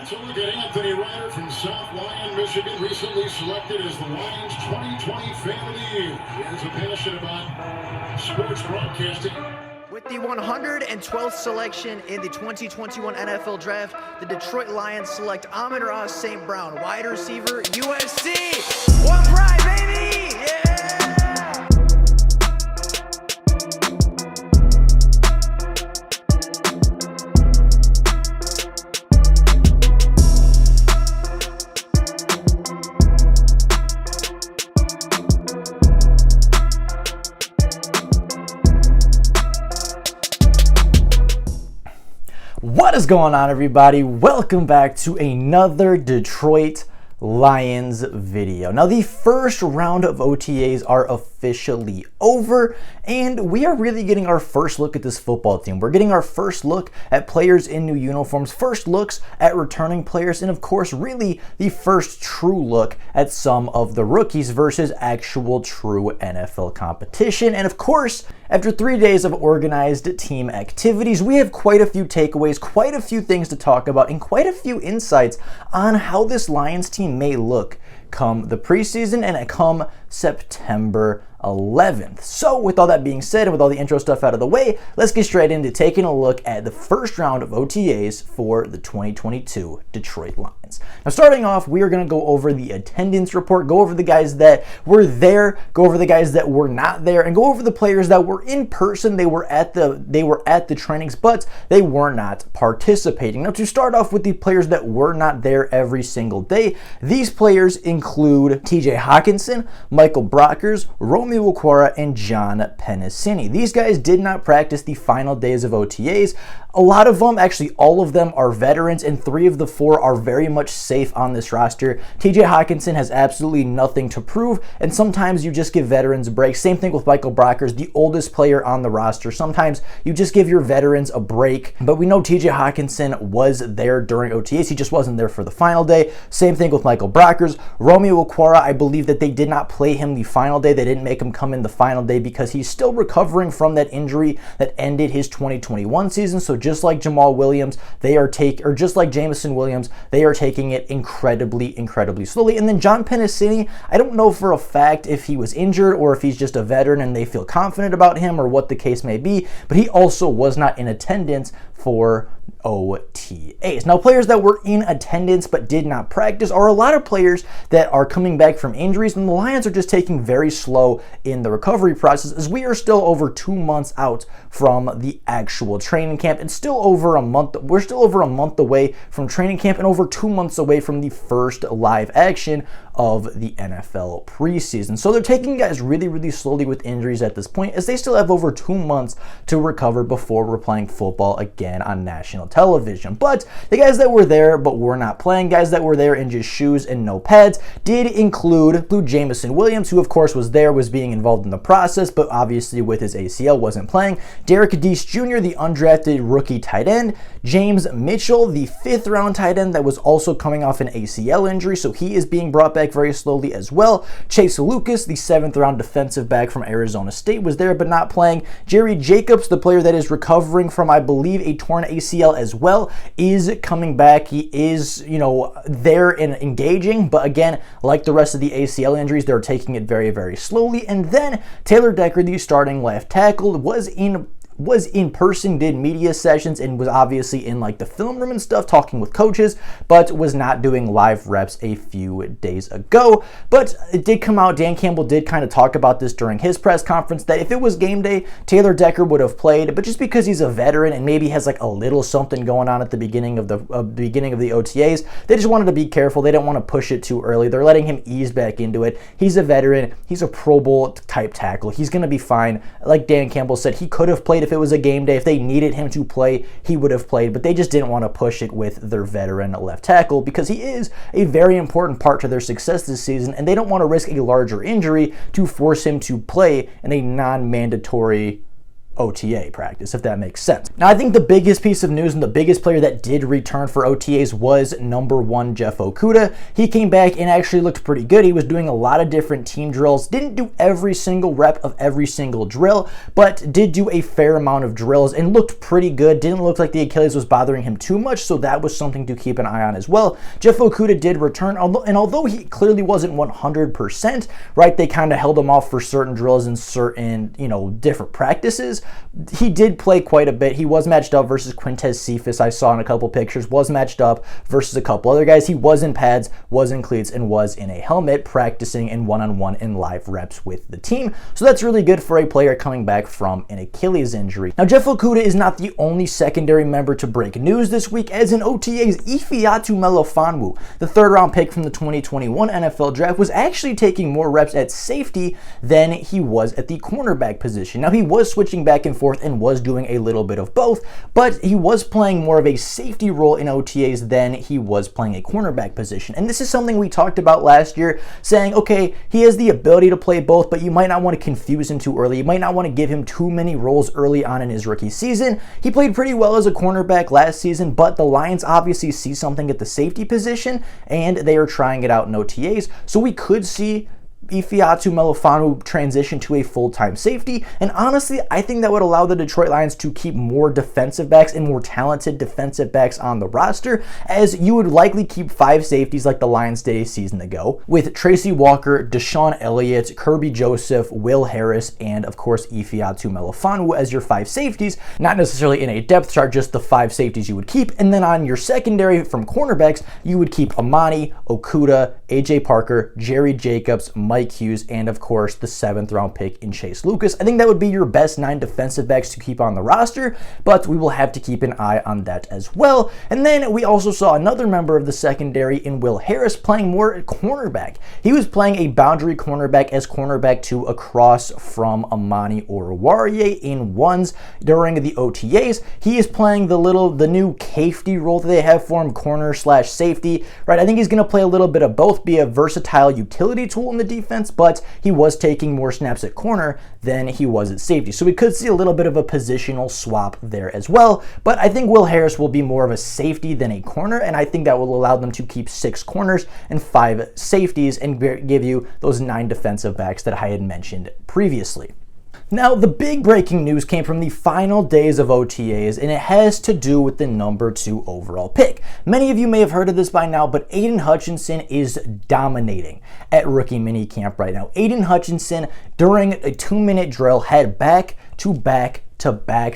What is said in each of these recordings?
So look at Anthony Ryder from South Lyon, Michigan, recently selected as the Lions 2020 Fan of the Year. He has a passion about sports broadcasting. With the 112th selection in the 2021 NFL Draft, the Detroit Lions select Amon-Ra St. Brown, wide receiver, USC. One pride, baby! Yeah! What is going on, everybody? Welcome back to another Detroit Lions video. Now, the first round of OTAs are officially over, and we are really getting our first look at this football team. We're getting our first look at players in new uniforms, first looks at returning players, and of course, really the first true look at some of the rookies versus actual true NFL competition. And of course, after 3 days of organized team activities, we have quite a few takeaways, quite a few things to talk about, and quite a few insights on how this Lions team may look come the preseason and come September 11th. So with all that being said and with all the intro stuff out of the way, let's get straight into taking a look at the first round of OTAs for the 2022 Detroit Lions. Now, starting off, we are going to go over the attendance report, go over the guys that were there, go over the guys that were not there, and go over the players that were in person. They were at the trainings, but they were not participating. Now, to start off with the players that were not there every single day, these players include TJ Hutchinson, Michael Brockers, Romeo Okudah, and John Penisini. These guys did not practice the final days of OTAs. A lot of them, actually all of them, are veterans, and 3 of the 4 are very much safe on this roster. TJ Hutchinson has absolutely nothing to prove, and sometimes you just give veterans a break. Same thing with Michael Brockers, the oldest player on the roster. Sometimes you just give your veterans a break, but we know TJ Hutchinson was there during OTAs. He just wasn't there for the final day. Same thing with Michael Brockers. Romeo Okudah, I believe that they did not play him the final day. They didn't make him come in the final day because he's still recovering from that injury that ended his 2021 season. So just like Jamal Williams, just like Jameson Williams, they are taking it incredibly slowly. And then John Penisini, I don't know for a fact if he was injured or if he's just a veteran and they feel confident about him or what the case may be, but he also was not in attendance for OTAs. Now, players that were in attendance but did not practice are a lot of players that are coming back from injuries, and the Lions are just taking very slow in the recovery process as we are still over 2 months out from the actual training camp and still over a month. We're still over a month away from training camp and over 2 months away from the first live action of the NFL preseason. So they're taking guys really slowly with injuries at this point, as they still have over 2 months to recover before we're playing football again on national television. But the guys that were there but were not playing, guys that were there in just shoes and no pads, did include Jameson Williams, who of course was there, was being involved in the process, but obviously with his ACL wasn't playing. Derek Deese Jr., the undrafted rookie tight end. James Mitchell, the 5th round tight end that was also coming off an ACL injury, so he is being brought back very slowly as well. Chase Lucas, the 7th round defensive back from Arizona State, was there but not playing. Jerry Jacobs, the player that is recovering from, I believe, a torn ACL as well, is coming back. He is, there and engaging, but again, like the rest of the ACL injuries, they're taking it very slowly. And then Taylor Decker, the starting left tackle, was in person, did media sessions, and was obviously in like the film room and stuff talking with coaches, but was not doing live reps a few days ago. But it did come out, Dan Campbell did kind of talk about this during his press conference, that if it was game day, Taylor Decker would have played, but just because he's a veteran and maybe has like a little something going on at the beginning of the OTAs, they just wanted to be careful. They didn't want to push it too early. They're letting him ease back into it. He's a veteran. He's a Pro Bowl type tackle. He's going to be fine. Like Dan Campbell said, he could have played if it was a game day. If they needed him to play, he would have played, but they just didn't want to push it with their veteran left tackle because he is a very important part to their success this season, and they don't want to risk a larger injury to force him to play in a non-mandatory OTA practice, if that makes sense. Now, I think the biggest piece of news and the biggest player that did return for OTAs was number 1, Jeff Okudah. He came back and actually looked pretty good. He was doing a lot of different team drills, didn't do every single rep of every single drill, but did do a fair amount of drills and looked pretty good. Didn't look like the Achilles was bothering him too much, so that was something to keep an eye on as well. Jeff Okudah did return, and although he clearly wasn't 100%, right, they kind of held him off for certain drills and certain, different practices. He did play quite a bit. He was matched up versus Quintez Cephas. I saw in a couple pictures, was matched up versus a couple other guys. He was in pads, was in cleats, and was in a helmet practicing in one-on-one and live reps with the team. So that's really good for a player coming back from an Achilles injury. Now, Jeff Okudah is not the only secondary member to break news this week, as in OTA's Melifanwu, the third-round pick from the 2021 NFL Draft, was actually taking more reps at safety than he was at the cornerback position. Now, he was switching back and forth and was doing a little bit of both, but he was playing more of a safety role in OTAs than he was playing a cornerback position. And this is something we talked about last year, saying, okay, he has the ability to play both, but you might not want to confuse him too early. You might not want to give him too many roles early on in his rookie season. He played pretty well as a cornerback last season, but the Lions obviously see something at the safety position, and they are trying it out in OTAs. So we could see Melifanwu transition to a full-time safety, and honestly, I think that would allow the Detroit Lions to keep more defensive backs and more talented defensive backs on the roster, as you would likely keep 5 safeties like the Lions did a season ago, with Tracy Walker, Deshaun Elliott, Kirby Joseph, Will Harris, and of course Melifanwu as your 5 safeties, not necessarily in a depth chart, just the 5 safeties you would keep. And then on your secondary from cornerbacks, you would keep Amani, Okudah, AJ Parker, Jerry Jacobs, Mike Hughes, and of course the 7th round pick in Chase Lucas. I think that would be your best 9 defensive backs to keep on the roster, but we will have to keep an eye on that as well. And then we also saw another member of the secondary in Will Harris playing more at cornerback. He was playing a boundary cornerback as cornerback 2 across from Amani Oruwariye in ones during the OTAs. He is playing the new safety role that they have for him, corner/safety, right? I think he's going to play a little bit of both, be a versatile utility tool in the defense, but he was taking more snaps at corner than he was at safety. So we could see a little bit of a positional swap there as well, but I think Will Harris will be more of a safety than a corner, and I think that will allow them to keep 6 corners and 5 safeties and give you those 9 defensive backs that I had mentioned previously. Now, the big breaking news came from the final days of OTAs, and it has to do with the number 2 overall pick. Many of you may have heard of this by now, but Aiden Hutchinson is dominating at rookie minicamp right now. Aiden Hutchinson, during a 2-minute drill, had back-to-back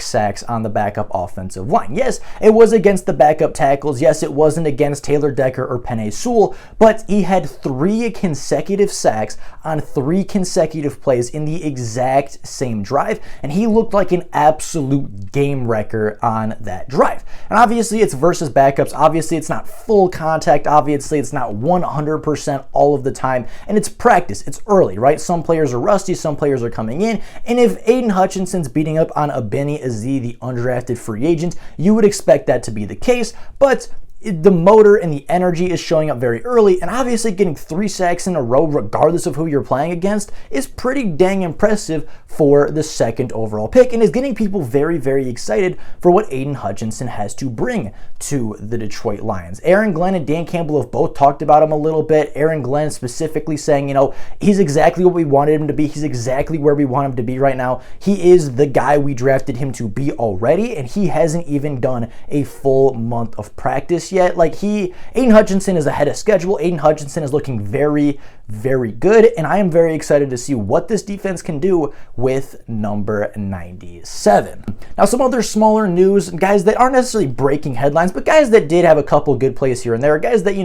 sacks on the backup offensive line. Yes, it was against the backup tackles. Yes, it wasn't against Taylor Decker or Penei Sewell, but he had 3 consecutive sacks on 3 consecutive plays in the exact same drive, and he looked like an absolute game wrecker on that drive. And obviously, it's versus backups. Obviously, it's not full contact. Obviously, it's not 100% all of the time, and it's practice. It's early, right? Some players are rusty, some players are coming in, and if Aiden Hutchinson's beating up on Abeni Azee, the undrafted free agent, you would expect that to be the case, but the motor and the energy is showing up very early, and obviously getting 3 sacks in a row, regardless of who you're playing against, is pretty dang impressive for the 2nd overall pick, and is getting people very, very excited for what Aiden Hutchinson has to bring to the Detroit Lions. Aaron Glenn and Dan Campbell have both talked about him a little bit. Aaron Glenn specifically saying, he's exactly what we wanted him to be. He's exactly where we want him to be right now. He is the guy we drafted him to be already, and he hasn't even done a full month of practice yet. Aiden Hutchinson is ahead of schedule. Aiden Hutchinson is looking very, very good, and I am very excited to see what this defense can do with number 97. Now, some other smaller news, guys that aren't necessarily breaking headlines, but guys that did have a couple good plays here and there, guys that,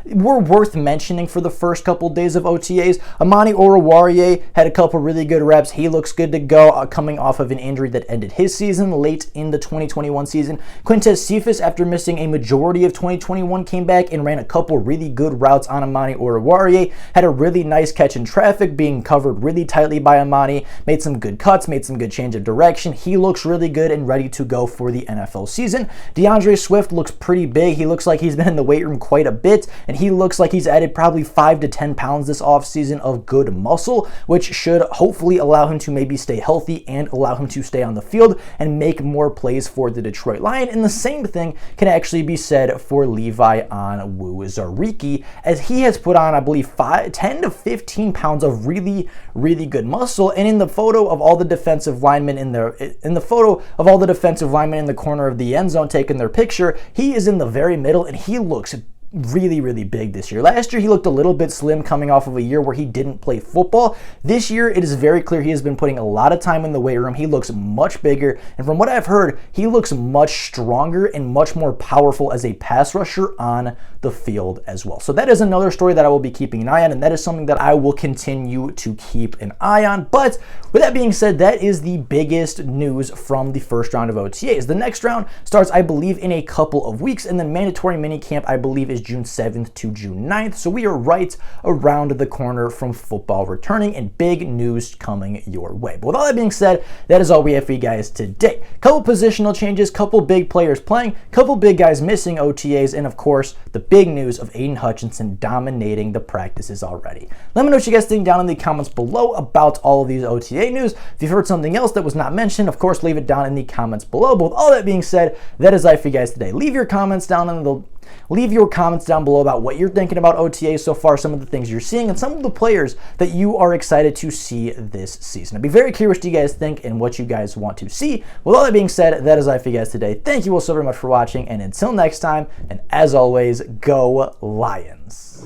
were worth mentioning for the first couple days of OTAs. Amani Oruwariye had a couple really good reps. He looks good to go, coming off of an injury that ended his season late in the 2021 season. Quintez Cephas, after missing a majority of 2021 came back and ran a couple really good routes on Amani Oruwariye, had a really nice catch in traffic, being covered really tightly by Amani, made some good cuts, made some good change of direction. He looks really good and ready to go for the NFL season. DeAndre Swift looks pretty big. He looks like he's been in the weight room quite a bit, and he looks like he's added probably 5 to 10 pounds this offseason of good muscle, which should hopefully allow him to maybe stay healthy and allow him to stay on the field and make more plays for the Detroit Lions. And the same thing can actually be said for Levi Onwuzurike, as he has put on, I believe, 10 to 15 pounds of really, really good muscle. And in the photo of all the defensive linemen in the corner of the end zone taking their picture, he is in the very middle, and he looks really, really big this year. Last year, he looked a little bit slim coming off of a year where he didn't play football. This year, it is very clear he has been putting a lot of time in the weight room. He looks much bigger, and from what I've heard, he looks much stronger and much more powerful as a pass rusher on the field as well. So that is another story that I will be keeping an eye on, and that is something that I will continue to keep an eye on. But with that being said, that is the biggest news from the first round of OTAs. The next round starts, I believe, in a couple of weeks, and then mandatory minicamp, I believe, is June 7th to June 9th. So we are right around the corner from football returning, and big news coming your way. But with all that being said, that is all we have for you guys today. Couple positional changes, couple big players playing, couple big guys missing OTAs, and of course, the big news of Aiden Hutchinson dominating the practices already. Let me know what you guys think down in the comments below about all of these OTA news. If you've heard something else that was not mentioned, of course, leave it down in the comments below. But with all that being said, that is all for you guys today. Leave your comments down below about what you're thinking about OTAs so far, some of the things you're seeing, and some of the players that you are excited to see this season. I'd be very curious what you guys think and what you guys want to see. With all that being said, that is all for you guys today. Thank you all so very much for watching, and until next time, and as always, go Lions.